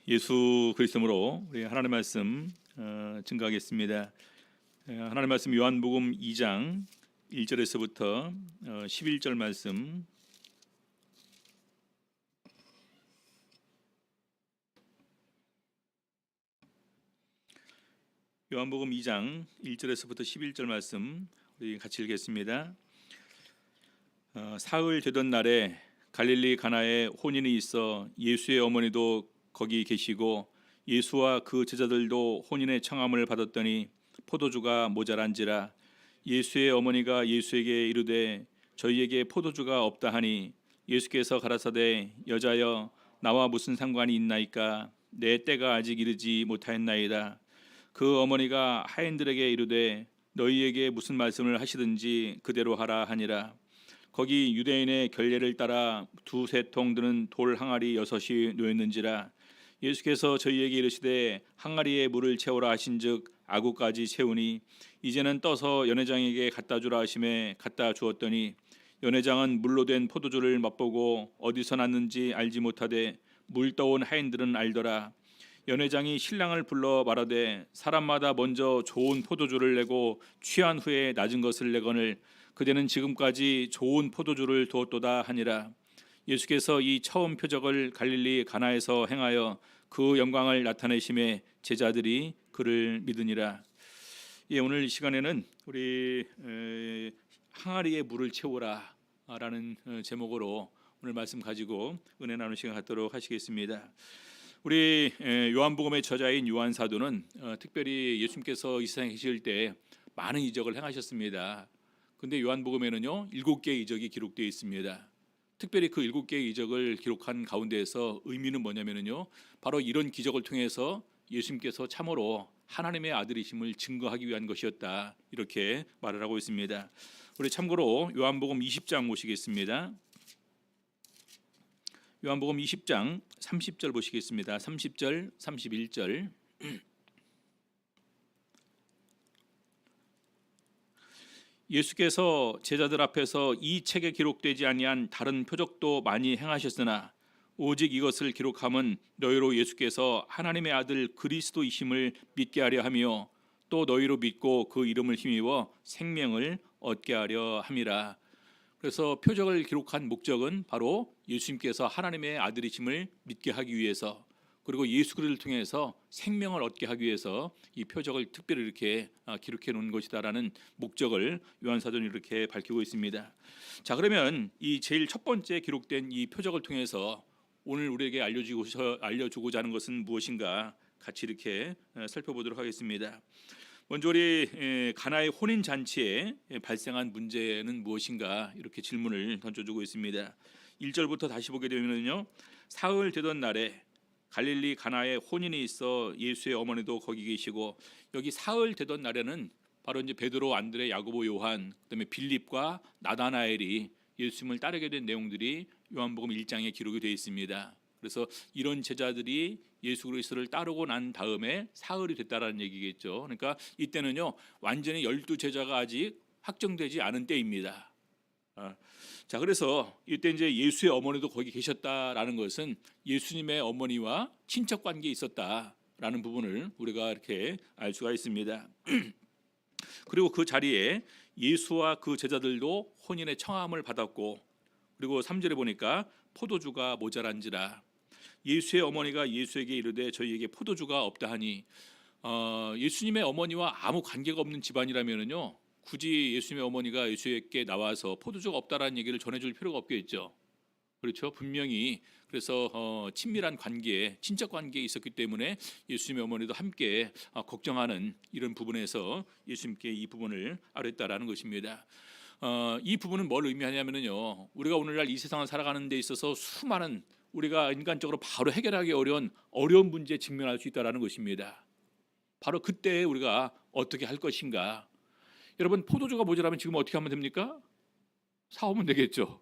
예수 그리스도로 우리 하나님의 말씀 증거하겠습니다. 하나님의 말씀 요한복음 2장 1절에서부터 11절 말씀. 요한복음 2장 1절에서부터 11절 말씀 우리 같이 읽겠습니다. 사흘 되던 날에 갈릴리 가나에 혼인이 있어 예수의 어머니도 거기 계시고 예수와 그 제자들도 혼인의 청함을 받았더니 포도주가 모자란지라. 예수의 어머니가 예수에게 이르되 저희에게 포도주가 없다 하니 예수께서 가라사대 여자여 나와 무슨 상관이 있나이까 내 때가 아직 이르지 못하였나이다. 그 어머니가 하인들에게 이르되 너희에게 무슨 말씀을 하시든지 그대로 하라 하니라. 거기 유대인의 결례를 따라 두세 통 드는 돌 항아리 6이 놓였는지라. 예수께서 저희에게 이르시되 항아리에 물을 채우라 하신즉 아구까지 채우니 이제는 떠서 연회장에게 갖다 주라 하심에 갖다 주었더니 연회장은 물로 된 포도주를 맛보고 어디서 났는지 알지 못하되 물 떠온 하인들은 알더라. 연회장이 신랑을 불러 말하되 사람마다 먼저 좋은 포도주를 내고 취한 후에 낮은 것을 내거늘 그대는 지금까지 좋은 포도주를 두었도다 하니라. 예수께서 이 처음 표적을 갈릴리 가나에서 행하여 그 영광을 나타내심에 제자들이 그를 믿으니라. 오늘 이 시간에는 우리 항아리에 물을 채우라 라는 제목으로 오늘 말씀 가지고 은혜 나누는 시간 갖도록 하시겠습니다. 우리 요한복음의 저자인 요한 사도는 특별히 예수님께서 이 세상에 계실 때 많은 이적을 행하셨습니다. 근데 요한복음에는요 7개의 이적이 기록되어 있습니다. 특별히 그 7개의 이적을 기록한 가운데에서 의미는 뭐냐면요 바로 이런 기적을 통해서 예수님께서 참으로 하나님의 아들이심을 증거하기 위한 것이었다, 이렇게 말을 하고 있습니다. 우리 참고로 요한복음 20장 보시겠습니다. 요한복음 20장 30절 보시겠습니다. 30절 31절. 예수께서 제자들 앞에서 이 책에 기록되지 아니한 다른 표적도 많이 행하셨으나 오직 이것을 기록함은 너희로 예수께서 하나님의 아들 그리스도이심을 믿게 하려 하며 또 너희로 믿고 그 이름을 힘입어 생명을 얻게 하려 함이라. 그래서 표적을 기록한 목적은 바로 예수님께서 하나님의 아들이심을 믿게 하기 위해서, 그리고 예수 그리스도를 통해서 생명을 얻게 하기 위해서 이 표적을 특별히 이렇게 기록해 놓은 것이다라는 목적을 요한 사도는 이렇게 밝히고 있습니다. 자, 그러면 이 제일 첫 번째 기록된 이 표적을 통해서 오늘 우리에게 알려주고자 하는 것은 무엇인가 같이 이렇게 살펴보도록 하겠습니다. 먼저 우리 가나의 혼인 잔치에 발생한 문제는 무엇인가, 이렇게 질문을 던져주고 있습니다. 1절부터 다시 보게 되면요, 사흘 되던 날에 갈릴리 가나에 혼인이 있어 예수의 어머니도 거기 계시고, 여기 사흘 되던 날에는 바로 이제 베드로, 안드레, 야고보, 요한, 그다음에 빌립과 나다나엘이 예수님을 따르게 된 내용들이 요한복음 1장에 기록이 되어 있습니다. 그래서 이런 제자들이 예수 그리스도를 따르고 난 다음에 사흘이 됐다라는 얘기겠죠. 그러니까 이때는요 완전히 12제자가 아직 확정되지 않은 때입니다. 자, 그래서 이때 이제 예수의 어머니도 거기 계셨다라는 것은 예수님의 어머니와 친척 관계에 있었다라는 부분을 우리가 이렇게 알 수가 있습니다. 그리고 그 자리에 예수와 그 제자들도 혼인의 청함을 받았고, 그리고 3절에 보니까 포도주가 모자란지라. 예수의 어머니가 예수에게 이르되 저희에게 포도주가 없다 하니, 예수님의 어머니와 아무 관계가 없는 집안이라면요 굳이 예수님의 어머니가 예수에게 나와서 포도주가 없다라는 얘기를 전해줄 필요가 없겠죠. 그렇죠. 분명히 그래서 친밀한 관계, 친척 관계에 있었기 때문에 예수님의 어머니도 함께 걱정하는 이런 부분에서 예수님께 이 부분을 아뢰었다라는 것입니다. 이 부분은 뭘 의미하냐면요, 우리가 오늘날 이 세상을 살아가는 데 있어서 수많은 우리가 인간적으로 바로 해결하기 어려운 문제에 직면할 수 있다라는 것입니다. 바로 그때 우리가 어떻게 할 것인가. 여러분, 포도주가 모자라면 지금 어떻게 하면 됩니까? 사오면 되겠죠.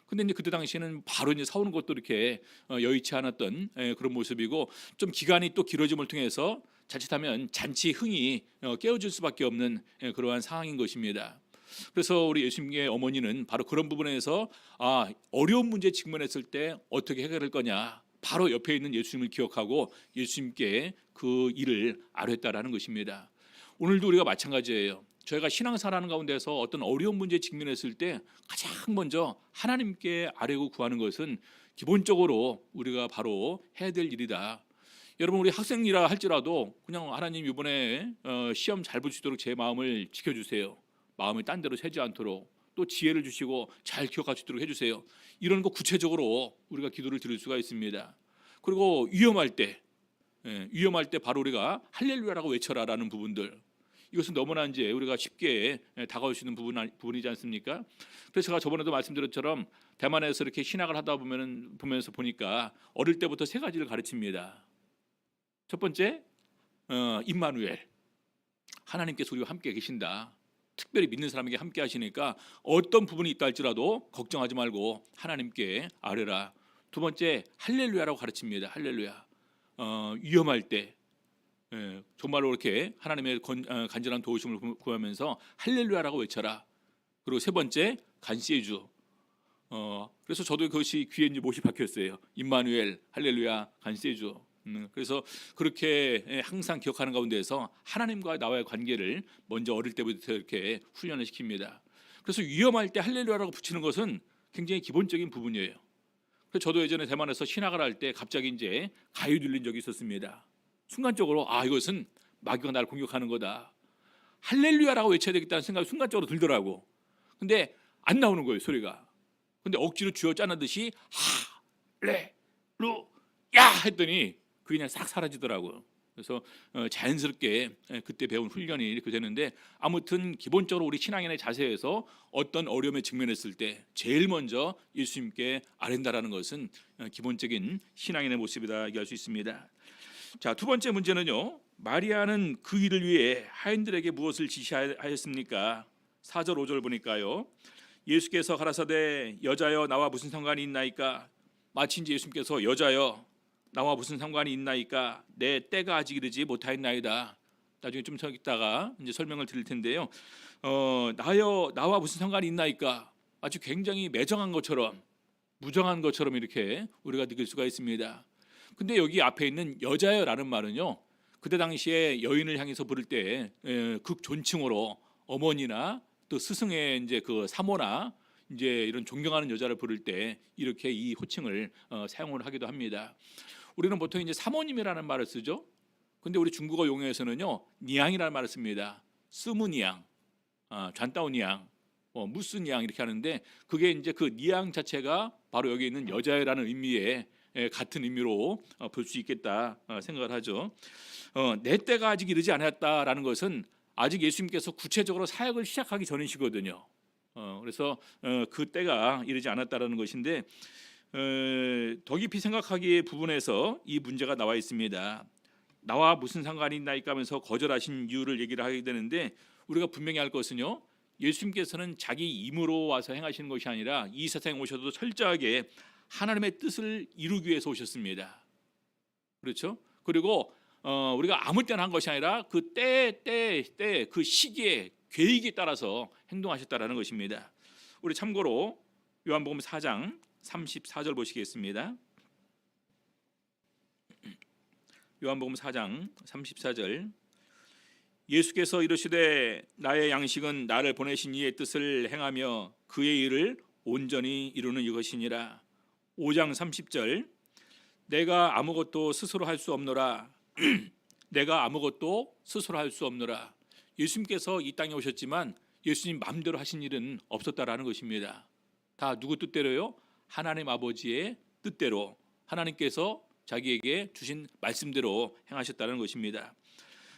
근데 이제 그때 당시에는 바로 이제 사오는 것도 이렇게 여의치 않았던 그런 모습이고, 좀 기간이 또 길어짐을 통해서 자칫하면 잔치 흥이 깨어질 수밖에 없는 그러한 상황인 것입니다. 그래서 우리 예수님의 어머니는 바로 그런 부분에서 어려운 문제에 직면했을 때 어떻게 해결할 거냐, 바로 옆에 있는 예수님을 기억하고 예수님께 그 일을 아뢰었다라는 것입니다. 오늘도 우리가 마찬가지예요. 저희가 신앙생활하는 가운데서 어떤 어려운 문제에 직면했을 때 가장 먼저 하나님께 아뢰고 구하는 것은 기본적으로 우리가 바로 해야 될 일이다. 여러분, 우리 학생이라 할지라도 그냥 하나님 이번에 시험 잘 볼 수 있도록 제 마음을 지켜주세요. 마음이 딴 데로 새지 않도록 또 지혜를 주시고 잘 기억할 수 있도록 해주세요. 이런 거 구체적으로 우리가 기도를 드릴 수가 있습니다. 그리고 위험할 때 바로 우리가 할렐루야라고 외쳐라라는 부분들, 이것은 너무나 이제 우리가 쉽게 다가올 수 있는 부분이지 않습니까? 그래서 제가 저번에도 말씀드렸처럼 대만에서 이렇게 신학을 하다 보면서 보니까 어릴 때부터 세 가지를 가르칩니다. 첫 번째, 임마누엘, 하나님께서 우리와 함께 계신다. 특별히 믿는 사람에게 함께 하시니까 어떤 부분이 있다 할지라도 걱정하지 말고 하나님께 아뢰라. 두 번째, 할렐루야라고 가르칩니다. 할렐루야. 위험할 때 정말로 이렇게 하나님의 간절한 도우심을 구하면서 할렐루야라고 외쳐라. 그리고 세 번째, 간시의 주. 그래서 저도 그것이 귀에 이제 못이 박혔어요. 임마누엘, 할렐루야, 간시의 주. 그래서 그렇게 항상 기억하는 가운데에서 하나님과 나와의 관계를 먼저 어릴 때부터 이렇게 훈련을 시킵니다. 그래서 위험할 때 할렐루야라고 붙이는 것은 굉장히 기본적인 부분이에요. 그래서 저도 예전에 대만에서 신학을 할 때 갑자기 이제 가위 눌린 적이 있었습니다. 순간적으로 이것은 마귀가 나를 공격하는 거다. 할렐루야라고 외쳐야 되겠다는 생각이 순간적으로 들더라고. 근데 안 나오는 거예요, 소리가. 근데 억지로 쥐어 짜는 듯이 할렐루야 했더니 그게 그냥 싹 사라지더라고요. 그래서 자연스럽게 그때 배운 훈련이 이렇게 되는데, 아무튼 기본적으로 우리 신앙인의 자세에서 어떤 어려움에 직면했을 때 제일 먼저 예수님께 아뢰는다라는 것은 기본적인 신앙인의 모습이다 얘기할 수 있습니다. 자, 두 번째 문제는요, 마리아는 그 일을 위해 하인들에게 무엇을 지시하였습니까? 4절 5절 보니까요, 예수께서 가라사대 여자여 나와 무슨 상관이 있나이까? 마치 이제 예수님께서 여자여 나와 무슨 상관이 있나이까? 내 때가 아직 이르지 못하였나이다. 나중에 좀 있다가 이제 설명을 드릴 텐데요. 나와 무슨 상관이 있나이까? 아주 굉장히 매정한 것처럼, 무정한 것처럼 이렇게 우리가 느낄 수가 있습니다. 근데 여기 앞에 있는 여자여라는 말은요, 그때 당시에 여인을 향해서 부를 때 극존칭으로 어머니나 또 스승의 이제 그 사모나 이제 이런 존경하는 여자를 부를 때 이렇게 이 호칭을 사용을 하기도 합니다. 우리는 보통 이제 사모님이라는 말을 쓰죠. 근데 우리 중국어 용어에서는요, 니앙이라는 말을 씁니다. 스무니앙, 잔따오니앙, 무스니앙 이렇게 하는데, 그게 이제 그 니앙 자체가 바로 여기 있는 여자애라는 의미의 같은 의미로 볼 수 있겠다 생각을 하죠. 내 때가 아직 이르지 않았다라는 것은 아직 예수님께서 구체적으로 사역을 시작하기 전이시거든요. 그래서 그 때가 이르지 않았다라는 것인데, 더 깊이 생각하기의 부분에서 이 문제가 나와 있습니다. 나와 무슨 상관이 있나이까 하면서 거절하신 이유를 얘기를 하게 되는데, 우리가 분명히 할 것은요, 예수님께서는 자기 힘으로 와서 행하시는 것이 아니라 이 세상에 오셔도 철저하게 하나님의 뜻을 이루기 위해서 오셨습니다. 그렇죠? 그리고 우리가 아무 때나 한 것이 아니라 그 때 그 시기에 계획에 따라서 행동하셨다라는 것입니다. 우리 참고로 요한복음 4장 34절 보시겠습니다. 요한복음 4장 34절, 예수께서 이르시되 나의 양식은 나를 보내신 이의 뜻을 행하며 그의 일을 온전히 이루는 이것이니라. 5장 30절, 내가 아무것도 스스로 할 수 없노라. 내가 아무것도 스스로 할 수 없노라. 예수님께서 이 땅에 오셨지만 예수님 마음대로 하신 일은 없었다라는 것입니다. 다 누구 뜻대로요? 하나님 아버지의 뜻대로, 하나님께서 자기에게 주신 말씀대로 행하셨다는 것입니다.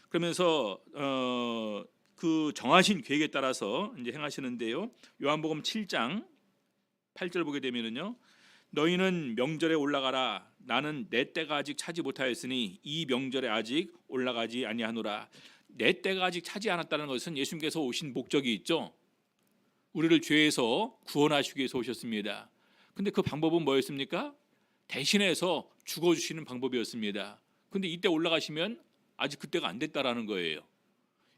그러면서 그 정하신 계획에 따라서 이제 행하시는데요. 요한복음 7장 8절 보게 되면은요, 너희는 명절에 올라가라. 나는 내 때가 아직 차지 못하였으니 이 명절에 아직 올라가지 아니하노라. 내 때가 아직 차지 않았다는 것은 예수님께서 오신 목적이 있죠. 우리를 죄에서 구원하시기 위해서 오셨습니다. 근데 그 방법은 뭐였습니까? 대신해서 죽어주시는 방법이었습니다. 근데 이때 올라가시면 아직 그때가 안 됐다라는 거예요.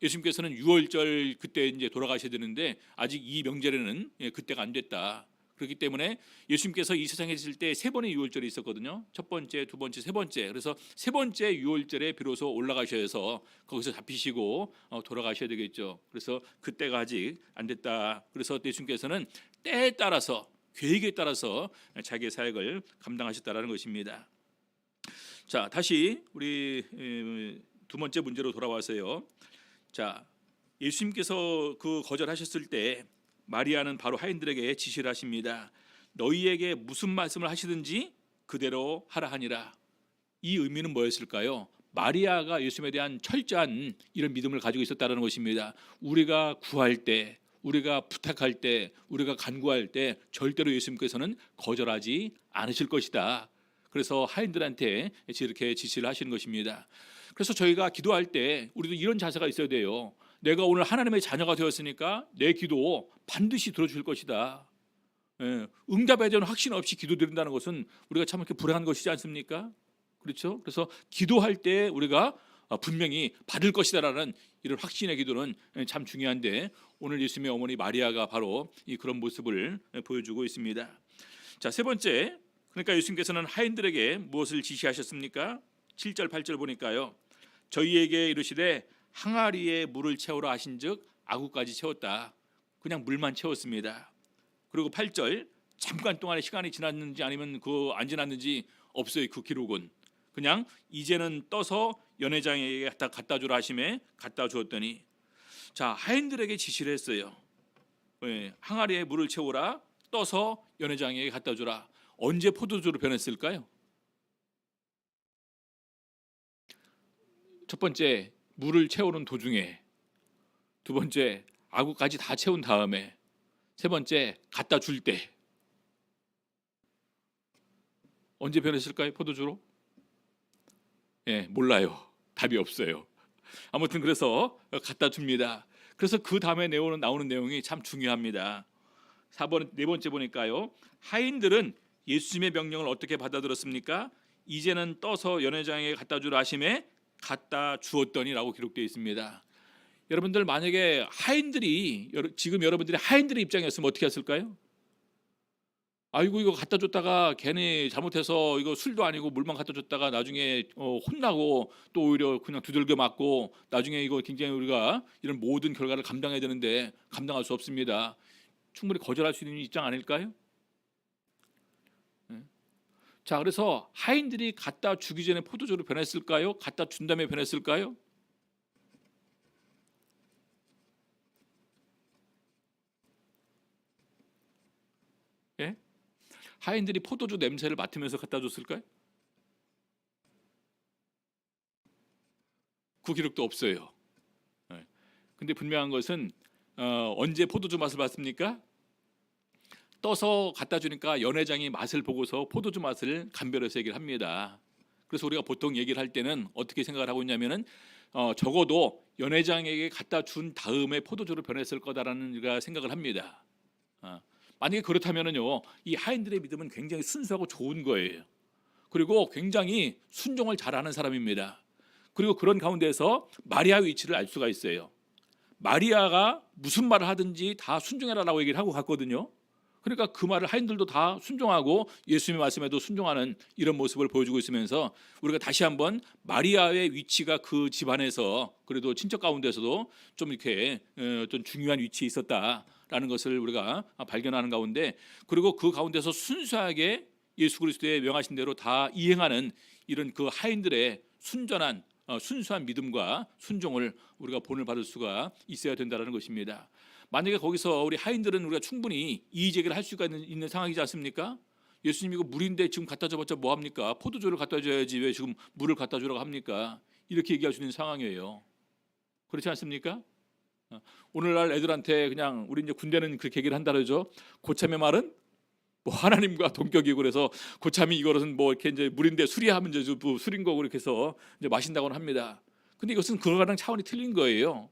예수님께서는 6월절 그때 이제 돌아가셔야 되는데 아직 이 명절에는 그때가 안 됐다. 그렇기 때문에 예수님께서 이 세상에 계실 때 세 번의 유월절이 있었거든요. 첫 번째, 두 번째, 세 번째. 그래서 세 번째 유월절에 비로소 올라가셔야 해서 거기서 잡히시고 돌아가셔야 되겠죠. 그래서 그때가 아직 안 됐다. 그래서 예수님께서는 때에 따라서, 계획에 따라서 자기의 사역을 감당하셨다라는 것입니다. 자, 다시 우리 두 번째 문제로 돌아와서요. 자, 예수님께서 그 거절하셨을 때 마리아는 바로 하인들에게 지시를 하십니다. 너희에게 무슨 말씀을 하시든지 그대로 하라 하니라. 이 의미는 뭐였을까요? 마리아가 예수님에 대한 철저한 이런 믿음을 가지고 있었다는 것입니다. 우리가 구할 때, 우리가 부탁할 때, 우리가 간구할 때 절대로 예수님께서는 거절하지 않으실 것이다. 그래서 하인들한테 이렇게 지시를 하시는 것입니다. 그래서 저희가 기도할 때 우리도 이런 자세가 있어야 돼요. 내가 오늘 하나님의 자녀가 되었으니까 내 기도 반드시 들어줄 것이다. 응답에 대한 확신 없이 기도드린다는 것은 우리가 참 이렇게 불행한 것이지 않습니까? 그렇죠? 그래서 기도할 때 우리가 분명히 받을 것이다라는 이런 확신의 기도는 참 중요한데 오늘 예수님의 어머니 마리아가 바로 그런 모습을 보여주고 있습니다. 자, 세 번째, 그러니까 예수님께서는 하인들에게 무엇을 지시하셨습니까? 7절 8절 보니까요. 저희에게 이르시되 항아리에 물을 채우라 하신즉 아구까지 채웠다. 그냥 물만 채웠습니다. 그리고 8절 잠깐 동안의 시간이 지났는지 아니면 안 지났는지 없어요. 그 기록은. 그냥 이제는 떠서 연회장에게 갖다 주라 하심에 갖다 주었더니 자, 하인들에게 지시를 했어요. 항아리에 물을 채우라, 떠서 연회장에게 갖다 주라. 언제 포도주로 변했을까요? 첫 번째, 물을 채우는 도중에, 두 번째, 아구까지 다 채운 다음에, 세 번째, 갖다 줄 때. 언제 변했을까요? 포도주로? 몰라요. 답이 없어요. 아무튼 그래서 갖다 줍니다. 그래서 그 다음에 나오는 내용이 참 중요합니다. 네 번째 보니까요. 하인들은 예수님의 명령을 어떻게 받아들였습니까? 이제는 떠서 연회장에게 갖다 주라 하심에 갖다 주었더니라고 기록되어 있습니다. 여러분들 만약에 지금 여러분들이 하인들의 입장이었으면 어떻게 했을까요? 아이고 이거 갖다 줬다가 괜히 잘못해서 이거 술도 아니고 물만 갖다 줬다가 나중에 혼나고 또 오히려 그냥 두들겨 맞고 나중에 이거 굉장히 우리가 이런 모든 결과를 감당해야 되는데 감당할 수 없습니다. 충분히 거절할 수 있는 입장 아닐까요? 자, 그래서 하인들이 갖다 주기 전에 포도주로 변했을까요? 갖다 준 다음에 변했을까요? 예? 하인들이 포도주 냄새를 맡으면서 갖다 줬을까요? 그 기록도 없어요. 근데 분명한 것은 언제 포도주 맛을 봤습니까? 떠서 갖다 주니까 연회장이 맛을 보고서 포도주 맛을 감별해서 얘기를 합니다. 그래서 우리가 보통 얘기를 할 때는 어떻게 생각을 하고 있냐면은 적어도 연회장에게 갖다 준 다음에 포도주로 변했을 거다라는 우리가 생각을 합니다. 만약에 그렇다면은요, 이 하인들의 믿음은 굉장히 순수하고 좋은 거예요. 그리고 굉장히 순종을 잘하는 사람입니다. 그리고 그런 가운데서 마리아 위치를 알 수가 있어요. 마리아가 무슨 말을 하든지 다 순종해라라고 얘기를 하고 갔거든요. 그러니까 그 말을 하인들도 다 순종하고 예수님의 말씀에도 순종하는 이런 모습을 보여주고 있으면서 우리가 다시 한번 마리아의 위치가 그 집안에서 그래도 친척 가운데서도 좀 이렇게 어떤 중요한 위치에 있었다라는 것을 우리가 발견하는 가운데, 그리고 그 가운데서 순수하게 예수 그리스도의 명하신 대로 다 이행하는 이런 그 하인들의 순전한 순수한 믿음과 순종을 우리가 본을 받을 수가 있어야 된다는 것입니다. 만약에 거기서 우리 하인들은 우리가 충분히 이의제기를 할 수가 있는 상황이지 않습니까? 예수님 이거 물인데 지금 갖다 줘봤자 뭐합니까? 포도주를 갖다 줘야지 왜 지금 물을 갖다 주라고 합니까? 이렇게 얘기할 수 있는 상황이에요. 그렇지 않습니까? 오늘날 애들한테 그냥 우리 이제 군대는 그렇게 얘기를 한다 그러죠. 고참의 말은 뭐 하나님과 동격이고 그래서 고참이 이거는 뭐 이렇게 이제 물인데 술이하면 이제 뭐 술인 거고 이렇게 해서 이제 마신다고는 합니다. 근데 이것은 그거랑 차원이 틀린 거예요.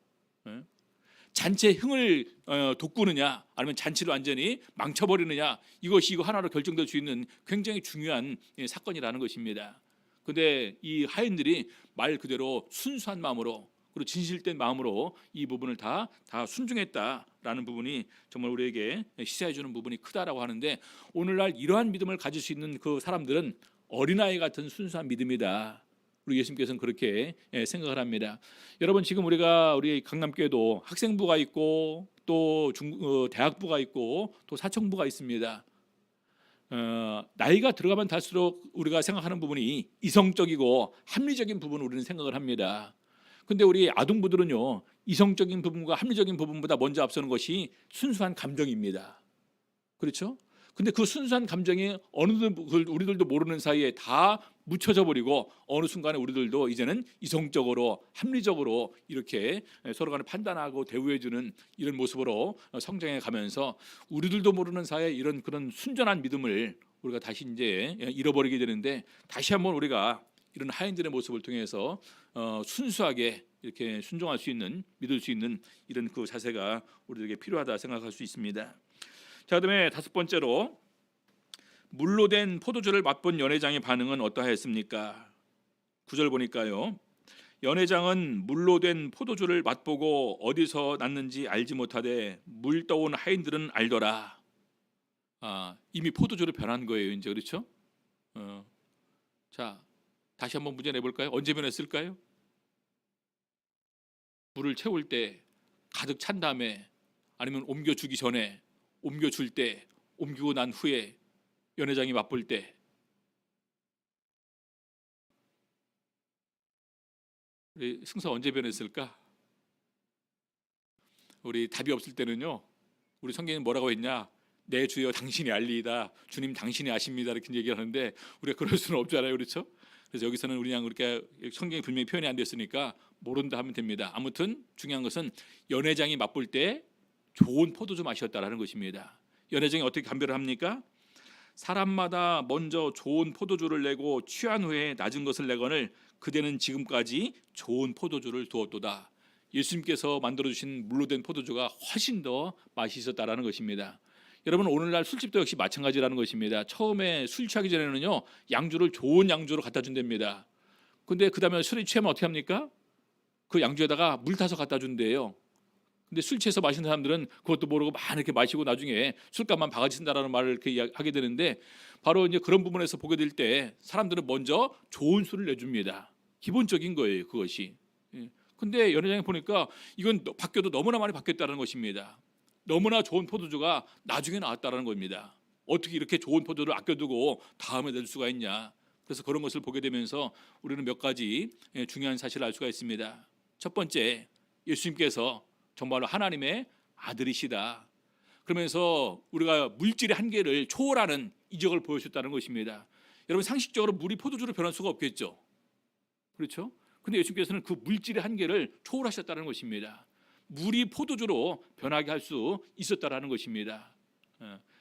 잔치의 흥을 돋구느냐 아니면 잔치를 완전히 망쳐버리느냐, 이것이 이거 하나로 결정될 수 있는 굉장히 중요한 사건이라는 것입니다. 근데 이 하인들이 말 그대로 순수한 마음으로 그리고 진실된 마음으로 이 부분을 다 순종했다라는 부분이 정말 우리에게 시사해 주는 부분이 크다라고 하는데, 오늘날 이러한 믿음을 가질 수 있는 그 사람들은 어린아이 같은 순수한 믿음이다. 우리 예수님께서는 그렇게 생각을 합니다. 여러분, 지금 우리 강남교회도 학생부가 있고 또 대학부가 있고 또 사청부가 있습니다. 나이가 들어가면 갈수록 우리가 생각하는 부분이 이성적이고 합리적인 부분을 우리는 생각을 합니다. 근데 우리 아동부들은요, 이성적인 부분과 합리적인 부분보다 먼저 앞서는 것이 순수한 감정입니다. 그렇죠? 근데 그 순수한 감정이 우리들도 모르는 사이에 다 묻혀져 버리고 어느 순간에 우리들도 이제는 이성적으로 합리적으로 이렇게 서로 간에 판단하고 대우해주는 이런 모습으로 성장해 가면서 우리들도 모르는 사이에 이런 그런 순전한 믿음을 우리가 다시 이제 잃어버리게 되는데, 다시 한번 우리가 이런 하인들의 모습을 통해서 순수하게 이렇게 순종할 수 있는, 믿을 수 있는 이런 그 자세가 우리에게 필요하다 생각할 수 있습니다. 자, 그다음에 다섯 번째로, 물로 된 포도주를 맛본 연회장의 반응은 어떠하였습니까? 9절 보니까요, 연회장은 물로 된 포도주를 맛보고 어디서 났는지 알지 못하되 물 떠온 하인들은 알더라. 이미 포도주로 변한 거예요, 이제. 그렇죠? 자, 다시 한번 문제 내볼까요? 언제 변했을까요? 물을 채울 때, 가득 찬 다음에, 아니면 옮겨주기 전에, 옮겨줄 때, 옮기고 난 후에, 연회장이 맛볼 때. 우리 승서 언제 변했을까? 우리 답이 없을 때는요, 우리 성경은 뭐라고 했냐? 내 주여 당신이 알리이다, 주님 당신이 아십니다, 이렇게 얘기를 하는데 우리가 그럴 수는 없잖아요. 그렇죠? 그래서 여기서는 우리 그냥 그렇게 성경이 분명히 표현이 안 됐으니까 모른다 하면 됩니다. 아무튼 중요한 것은 연회장이 맛볼 때 좋은 포도주 맛이었다라는 것입니다. 연회장이 어떻게 감별을 합니까? 사람마다 먼저 좋은 포도주를 내고 취한 후에 낮은 것을 내거늘 그대는 지금까지 좋은 포도주를 두었도다. 예수님께서 만들어주신 물로 된 포도주가 훨씬 더 맛이 있었다라는 것입니다. 여러분, 오늘날 술집도 역시 마찬가지라는 것입니다. 처음에 술 취하기 전에는요, 양주를 좋은 양주로 갖다 준답니다. 근데 그 다음에 술이 취하면 어떻게 합니까? 그 양주에다가 물 타서 갖다 준대요. 근데 술 취해서 마시는 사람들은 그것도 모르고 막 이렇게 마시고 나중에 술값만 바가지 쓴다라는 말을 이렇게 하게 되는데, 바로 이제 그런 부분에서 보게 될 때 사람들은 먼저 좋은 술을 내줍니다. 기본적인 거예요, 그것이. 근데 연회장에 보니까 이건 바뀌어도 너무나 많이 바뀌었다는 것입니다. 너무나 좋은 포도주가 나중에 나왔다는 겁니다. 어떻게 이렇게 좋은 포도를 아껴두고 다음에 낼 수가 있냐. 그래서 그런 것을 보게 되면서 우리는 몇 가지 중요한 사실을 알 수가 있습니다. 첫 번째, 예수님께서 정말로 하나님의 아들이시다. 그러면서 우리가 물질의 한계를 초월하는 이적을 보여주셨다는 것입니다. 여러분, 상식적으로 물이 포도주로 변할 수가 없겠죠. 그렇죠? 근데 예수님께서는 그 물질의 한계를 초월하셨다는 것입니다. 물이 포도주로 변하게 할 수 있었다라는 것입니다.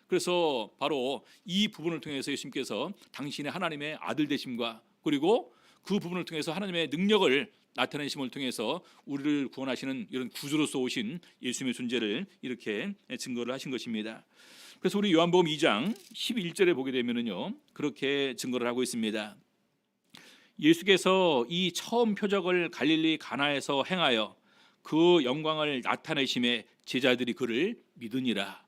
그래서 바로 이 부분을 통해서 예수님께서 당신의 하나님의 아들 되심과, 그리고 그 부분을 통해서 하나님의 능력을 나타내심을 통해서 우리를 구원하시는 이런 구주로서 오신 예수님의 존재를 이렇게 증거를 하신 것입니다. 그래서 우리 요한복음 2장 11절에 보게 되면은요, 그렇게 증거를 하고 있습니다. 예수께서 이 처음 표적을 갈릴리 가나에서 행하여 그 영광을 나타내심에 제자들이 그를 믿으니라.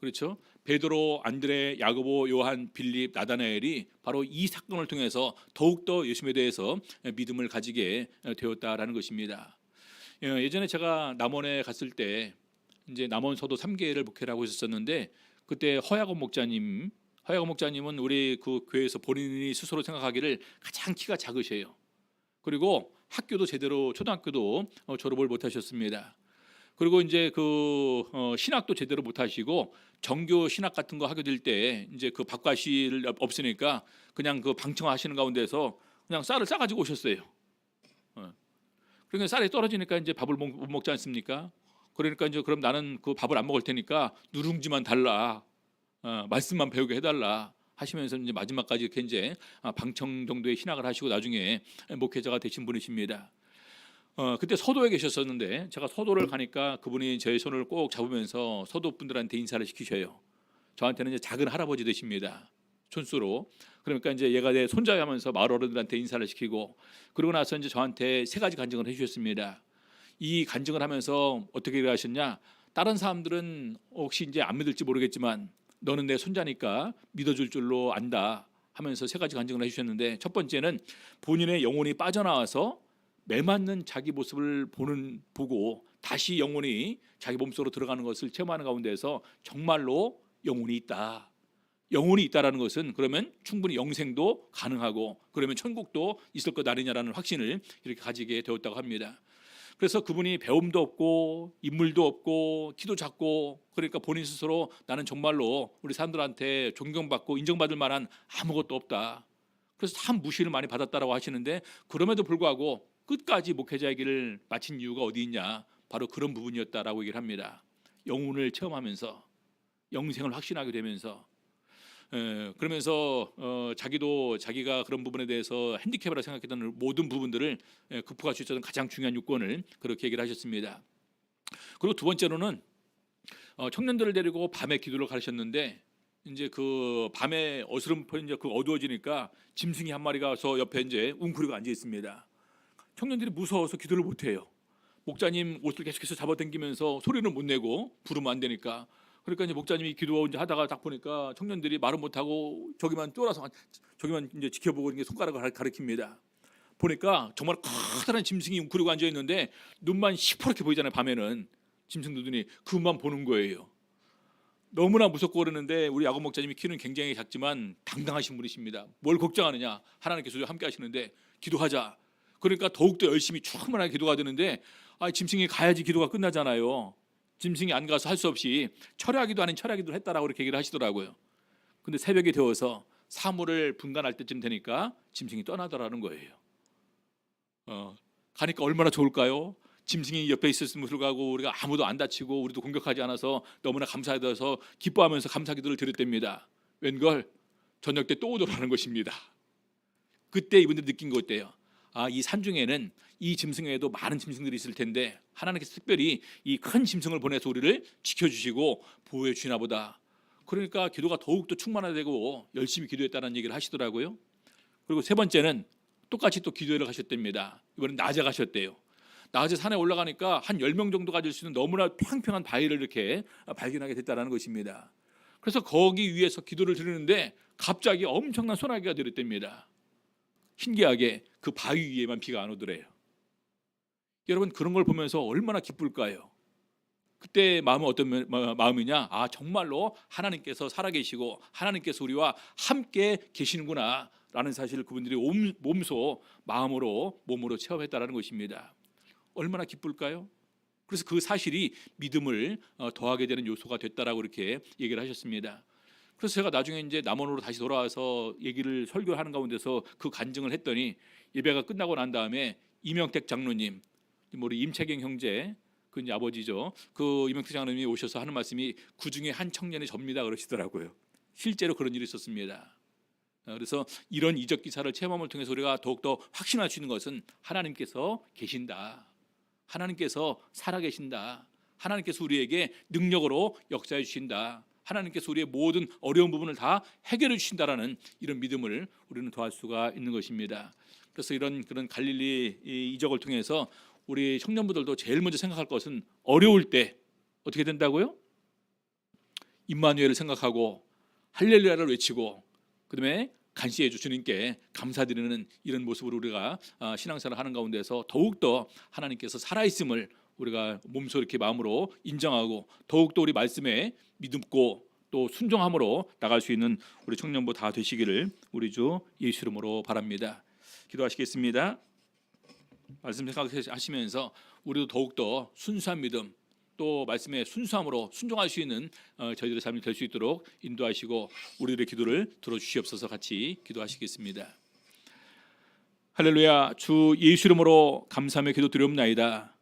그렇죠? 베드로, 안드레, 야고보, 요한, 빌립, 나다나엘이 바로 이 사건을 통해서 더욱더 예수님에 대해서 믿음을 가지게 되었다라는 것입니다. 예전에 제가 남원에 갔을 때 이제 남원 서도 3개를 목회를 하고 있었는데, 그때 허야곤 목자님은 우리 그 교회에서 본인이 스스로 생각하기를 가장 키가 작으세요. 그리고 학교도 제대로, 초등학교도 졸업을 못 하셨습니다. 그리고 이제 신학도 제대로 못 하시고, 정교 신학 같은 거 하게 될 때 이제 그 밥값이 없으니까 그냥 그 방청하시는 가운데서 그냥 쌀을 싸가지고 오셨어요. 그러니까 쌀이 떨어지니까 이제 밥을 못 먹지 않습니까? 그러니까 이제 그럼 나는 그 밥을 안 먹을 테니까 누룽지만 달라, 말씀만 배우게 해달라 하시면서 이제 마지막까지 이렇게 이제 방청 정도의 신학을 하시고 나중에 목회자가 되신 분이십니다. 그때 서도에 계셨었는데, 제가 서도를 가니까 그분이 제 손을 꼭 잡으면서 서도 분들한테 인사를 시키셔요. 저한테는 이제 작은 할아버지 되십니다. 촌수로. 그러니까 이제 얘가 내 손자 하면서 마을 어른들한테 인사를 시키고, 그러고 나서 이제 저한테 세 가지 간증을 해주셨습니다. 이 간증을 하면서 어떻게 하셨냐? 다른 사람들은 혹시 이제 안 믿을지 모르겠지만 너는 내 손자니까 믿어줄 줄로 안다 하면서 세 가지 간증을 해주셨는데, 첫 번째는 본인의 영혼이 빠져나와서 매맞는 자기 모습을 보고 다시 영혼이 자기 몸속으로 들어가는 것을 체험하는 가운데서 정말로 영혼이 있다. 영혼이 있다라는 것은 그러면 충분히 영생도 가능하고 그러면 천국도 있을 것 아니냐라는 확신을 이렇게 가지게 되었다고 합니다. 그래서 그분이 배움도 없고 인물도 없고 키도 작고, 그러니까 본인 스스로 나는 정말로 우리 사람들한테 존경받고 인정받을 만한 아무것도 없다. 그래서 참 무시를 많이 받았다라고 하시는데, 그럼에도 불구하고 끝까지 목회자의 길을 마친 이유가 어디 있냐? 바로 그런 부분이었다라고 얘기를 합니다. 영혼을 체험하면서 영생을 확신하게 되면서, 그러면서 자기가 그런 부분에 대해서 핸디캡이라 생각했던 모든 부분들을 극복할 수 있었던 가장 중요한 요건을 그렇게 얘기를 하셨습니다. 그리고 두 번째로는 청년들을 데리고 밤에 기도를 가르쳤는데, 이제 그 밤에 어스름퍼 이제 그 어두워지니까 짐승이 한 마리가 와서 옆에 이제 웅크리고 앉아 있습니다. 청년들이 무서워서 기도를 못 해요. 목자님 옷을 계속해서 잡아당기면서 소리는 못 내고 부르면 안 되니까. 그러니까 이제 목자님이 기도 이제 하다가 딱 보니까 청년들이 말은 못 하고 저기만 쫄아서 저기만 이제 지켜보고 이게 손가락을 가리킵니다. 보니까 정말 커다란 짐승이 웅크리고 앉아 있는데 눈만 시퍼렇게 보이잖아요. 밤에는 짐승 눈이 그것만 보는 거예요. 너무나 무섭고 그러는데 우리 야곱 목자님이 키는 굉장히 작지만 당당하신 분이십니다. 뭘 걱정하느냐? 하나님께서 함께 하시는데 기도하자. 그러니까 더욱더 열심히 충만하게 기도가 되는데, 짐승이 가야지 기도가 끝나잖아요. 짐승이 안 가서 할 수 없이 철야기도 아닌 철야기도 했다라고 그렇게 얘기를 하시더라고요. 근데 새벽이 되어서 사물을 분간할 때쯤 되니까 짐승이 떠나더라는 거예요. 가니까 얼마나 좋을까요? 짐승이 옆에 있었음을 불구하고 우리가 아무도 안 다치고 우리도 공격하지 않아서 너무나 감사해서 기뻐하면서 감사기도를 드렸답니다. 웬걸 저녁 때 또 오더라는 것입니다. 그때 이분들이 느낀 것 같아요. 이 산중에는 이 짐승 외에도 많은 짐승들이 있을 텐데 하나님께서 특별히 이 큰 짐승을 보내서 우리를 지켜주시고 보호해 주시나 보다. 그러니까 기도가 더욱더 충만화되고 열심히 기도했다는 얘기를 하시더라고요. 그리고 세 번째는 똑같이 또 기도회를 가셨답니다. 이번엔 낮에 가셨대요. 낮에 산에 올라가니까 한 10명 정도 가질 수 있는 너무나 평평한 바위를 이렇게 발견하게 됐다는 것입니다. 그래서 거기 위에서 기도를 드리는데 갑자기 엄청난 소나기가 내렸답니다. 신기하게 그 바위 위에만 비가 안 오더래요. 여러분, 그런 걸 보면서 얼마나 기쁠까요? 그때 마음은 어떤 마음이냐? 정말로 하나님께서 살아계시고 하나님께서 우리와 함께 계시는구나 라는 사실을 그분들이 몸소 마음으로 몸으로 체험했다는 것입니다. 얼마나 기쁠까요? 그래서 그 사실이 믿음을 더하게 되는 요소가 됐다라고 이렇게 얘기를 하셨습니다. 그래서 제가 나중에 이제 남원으로 다시 돌아와서 얘기를 설교하는 가운데서 그 간증을 했더니, 예배가 끝나고 난 다음에 이명택 장로님, 우리 임채경 형제, 그 이제 아버지죠. 그 이명택 장로님이 오셔서 하는 말씀이 그 중에 한 청년이 접니다 그러시더라고요. 실제로 그런 일이 있었습니다. 그래서 이런 이적 기사를 체험함을 통해서 우리가 더욱더 확신할 수 있는 것은 하나님께서 계신다. 하나님께서 살아계신다. 하나님께서 우리에게 능력으로 역사해 주신다. 하나님께서 우리의 모든 어려운 부분을 다 해결해 주신다라는 이런 믿음을 우리는 더할 수가 있는 것입니다. 그래서 그런 갈릴리 이적을 통해서 우리 청년부들도 제일 먼저 생각할 것은 어려울 때 어떻게 된다고요? 임마누엘을 생각하고 할렐루야를 외치고 그다음에 간시해 주님께 감사드리는 이런 모습으로 우리가 신앙생활을 하는 가운데서 더욱더 하나님께서 살아있음을 우리가 몸소 이렇게 마음으로 인정하고 더욱더 우리 말씀에 믿음고 또 순종함으로 나갈 수 있는 우리 청년부 다 되시기를 우리 주 예수 이름으로 바랍니다. 기도하시겠습니다. 말씀 생각하시면서 우리도 더욱더 순수한 믿음 또 말씀에 순수함으로 순종할 수 있는 저희들의 삶이 될 수 있도록 인도하시고 우리들의 기도를 들어주시옵소서. 같이 기도하시겠습니다. 할렐루야. 주 예수 이름으로 감사하며 기도드리옵나이다.